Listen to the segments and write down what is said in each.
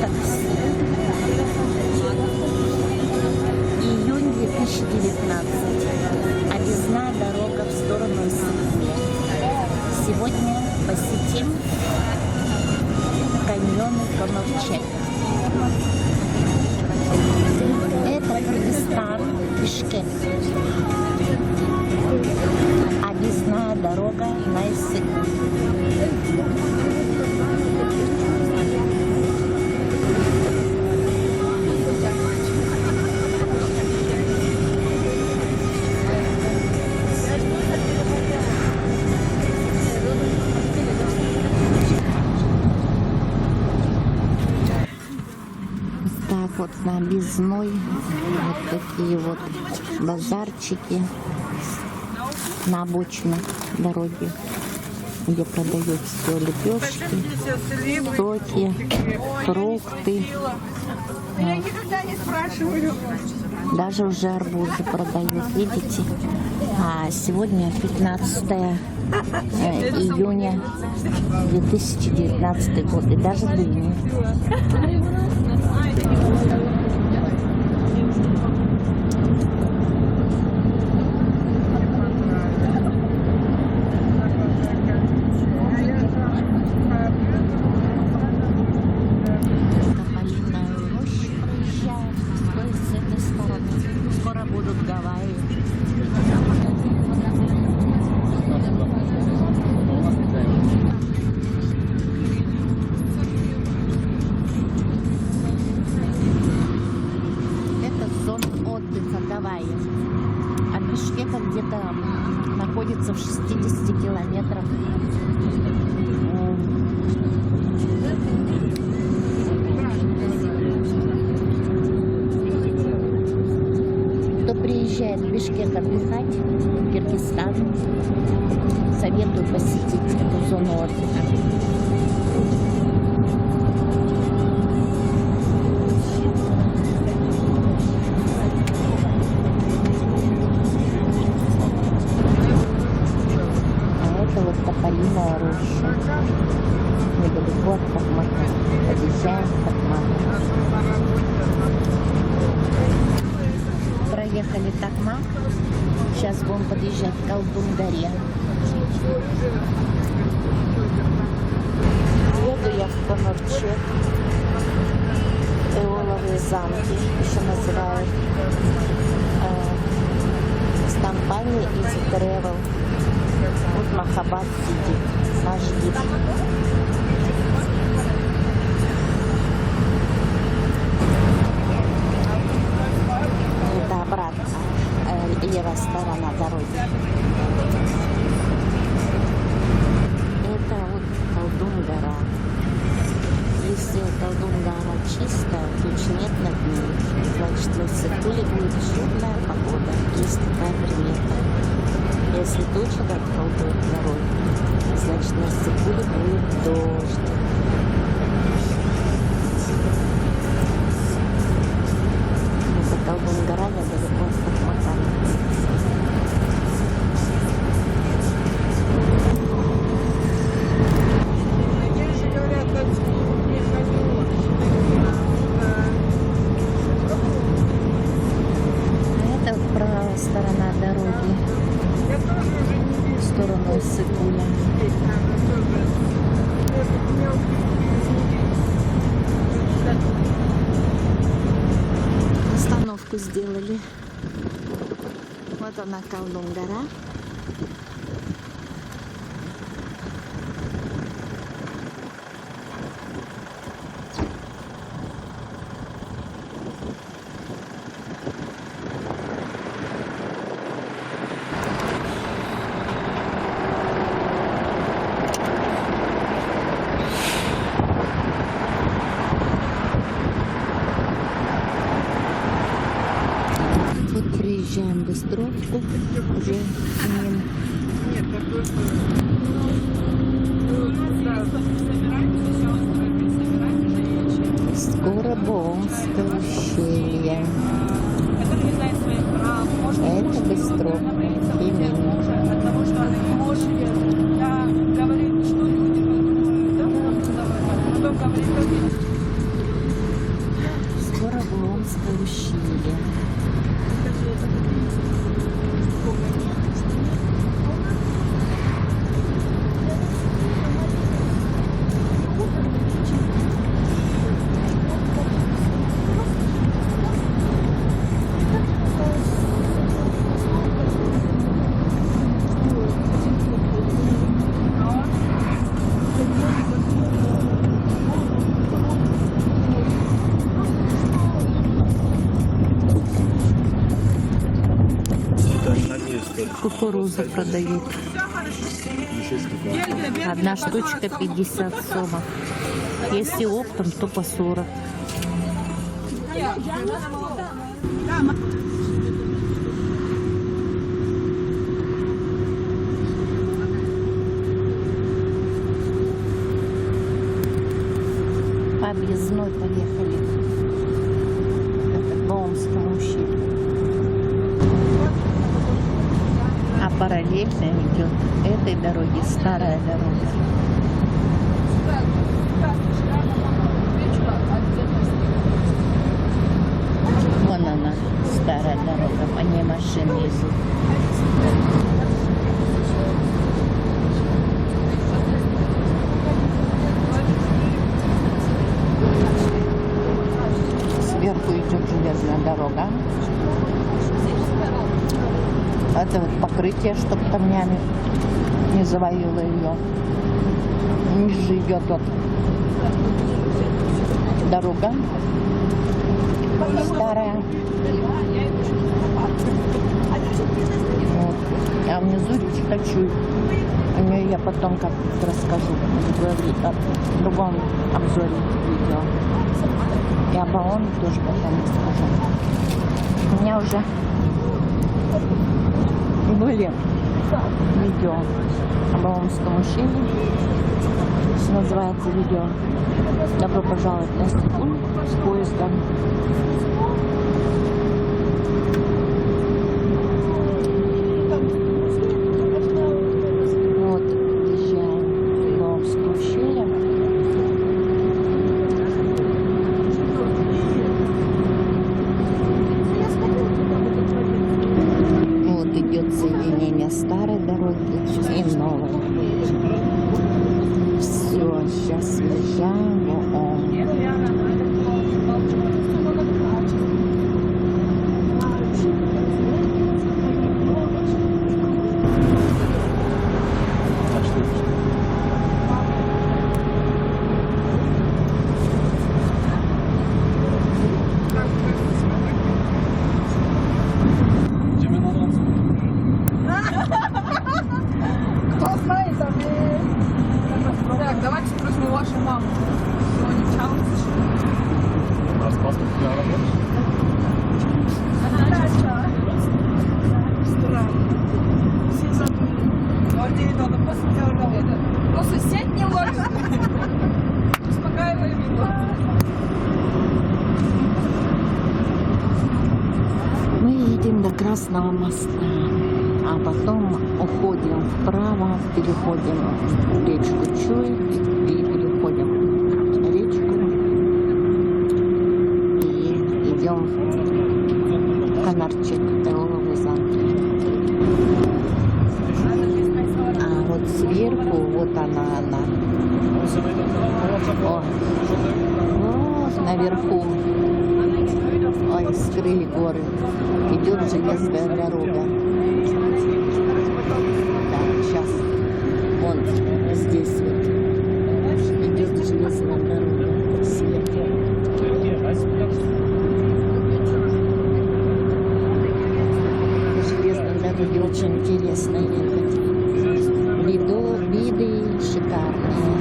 такси. Июнь 2019. Объездная дорога в сторону Исыкуля. Сегодня посетим каньоны Коновчек. Это Кыргызстан, Бишкек. Объездная дорога на Исыкуль. Так вот на объездной вот такие вот базарчики на обочинах дороги, где продают все: лепешки, соки, фрукты. Я никогда не спрашиваю. Даже уже арбузы продают, видите? А сегодня 15 июня 2019 год, и даже дыни. От Бишкека где-то находится в 60 километрах. Кто приезжает в Бишкек отдыхать, в Киргизстан, советую посетить эту зону отдыха. Тополиная роща. Недалеко от Токмака. Подъезжаем в Токмак. Проехали Токмак. Сейчас будем подъезжать к Калдун-горе. Еду я в Коновчек. Эоловые замки еще называют. С компанией Easy Travel. Вот Махаббат сидит, наш гид. Это обратно, левая сторона дороги. Это вот Калдун-гора. Если Калдун-гора чистая, тучи нет над ней, значит в Исыкуле будет шумная погода. Есть такая примета. Если туча над Калдун-горой, значит на Исыкуле будет дождь. Это Калдун-гора недалеко от Токмака. Это правая сторона дороги. В сторону Исыкуля. Остановку сделали. Вот она, Калдун-гора. Приезжаем в Быстровку, уже мимо. Скоробонское ущелье. Это Быстровка, именно. Кукурузу продают. Одна штучка 50 сомов. Если оптом, то по 40. По объездной поехали. Это к Баумскому ущелью. А параллельно идет этой дороге старая дорога. Вон она, старая дорога, по ней машины идут. Сверху идет железная дорога. Это вот покрытие, чтобы камнями не завалило ее. Ниже идет вот дорога старая. Вот. А внизу речка Чуй. О нее я потом как-то расскажу в другом обзоре видео. И об ООН тоже потом расскажу. У меня уже были видео об Баумском ущелье. Называется видео «Добро пожаловать на Степун» с поездом. Вот, въезжаем в Баумское ущелье. Вот идет соединение старой дороги и новой. Все, сейчас въезжаем в ООН. Кто знает, а мы... Так, давайте спросим у вашей мамы. Сегодня в Чаловце. У нас паспорт для работы. Все забыли. Надо просто сядь не ложь. Успокаивай его. Мы едем до Красного моста, а потом уходим вправо, переходим речку Чуй и переходим речку и идем в Канарчик, Эоловый замок. А вот сверху, вот она. О, вот наверху. Ой, скрыли горы. Идет железная дорога. Так, сейчас. Вон здесь вот. Идет железная дорога. Сверху. Железной дороге очень интересно ехать. Виды шикарные.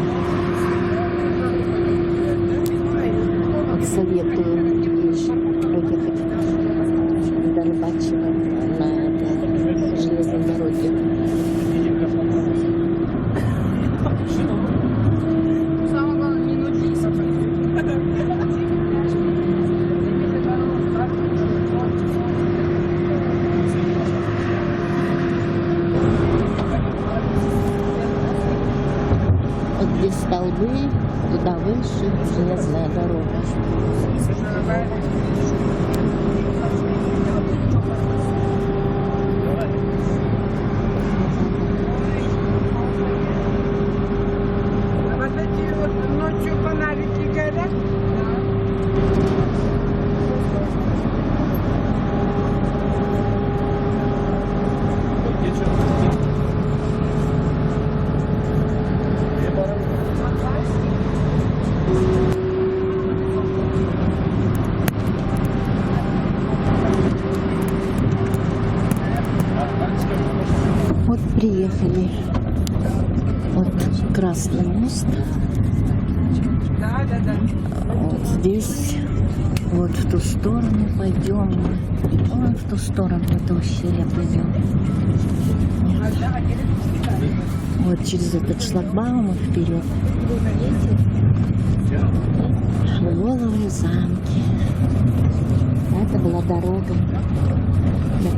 Вот советую проехать до Рыбачьего на этой железной дороге. Самое главное, не нудись. Вот где столбы, туда выше железная дорога. Вот эти вот ночью фонарики горят. Да, да, да. Вот здесь, вот в ту сторону пойдем. Вон в ту сторону, в это ущелье пойдем. Вот через этот шлагбаум и вперед. Шелголовые замки. Это была дорога для